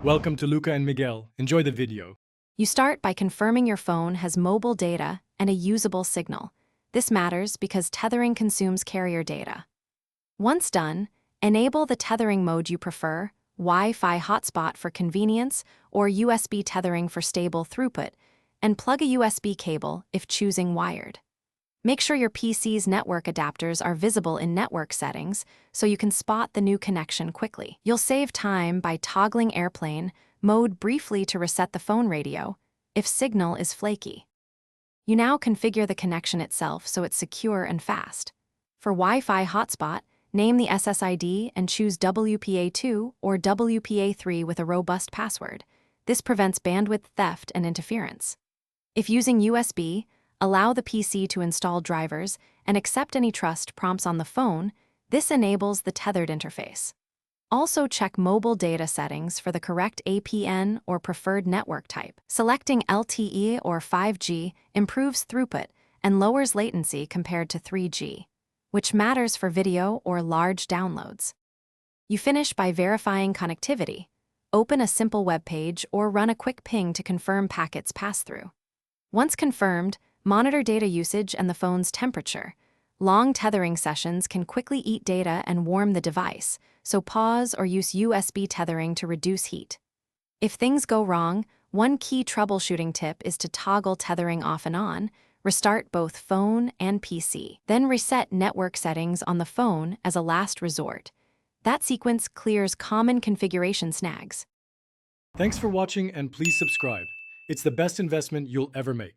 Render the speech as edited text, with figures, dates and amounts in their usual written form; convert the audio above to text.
Welcome to Luca and Miguel. Enjoy the video. You start by confirming your phone has mobile data and a usable signal. This matters because tethering consumes carrier data. Once done, enable the tethering mode you prefer, Wi-Fi hotspot for convenience or USB tethering for stable throughput, and plug a USB cable if choosing wired. Make sure your PC's network adapters are visible in network settings so you can spot the new connection quickly. You'll save time by toggling airplane mode briefly to reset the phone radio if signal is flaky. You now configure the connection itself so it's secure and fast. For Wi-Fi hotspot, name the SSID and choose WPA2 or WPA3 with a robust password. This prevents bandwidth theft and interference. If using USB, allow the PC to install drivers and accept any trust prompts on the phone. This enables the tethered interface. Also check mobile data settings for the correct APN or preferred network type. Selecting LTE or 5G improves throughput and lowers latency compared to 3G, which matters for video or large downloads. You finish by verifying connectivity. Open a simple web page or run a quick ping to confirm packets pass through. Once confirmed, monitor data usage and the phone's temperature. Long tethering sessions can quickly eat data and warm the device, so pause or use USB tethering to reduce heat. If things go wrong, one key troubleshooting tip is to toggle tethering off and on, restart both phone and PC, then reset network settings on the phone as a last resort. That sequence clears common configuration snags. Thanks for watching and please subscribe. It's the best investment you'll ever make.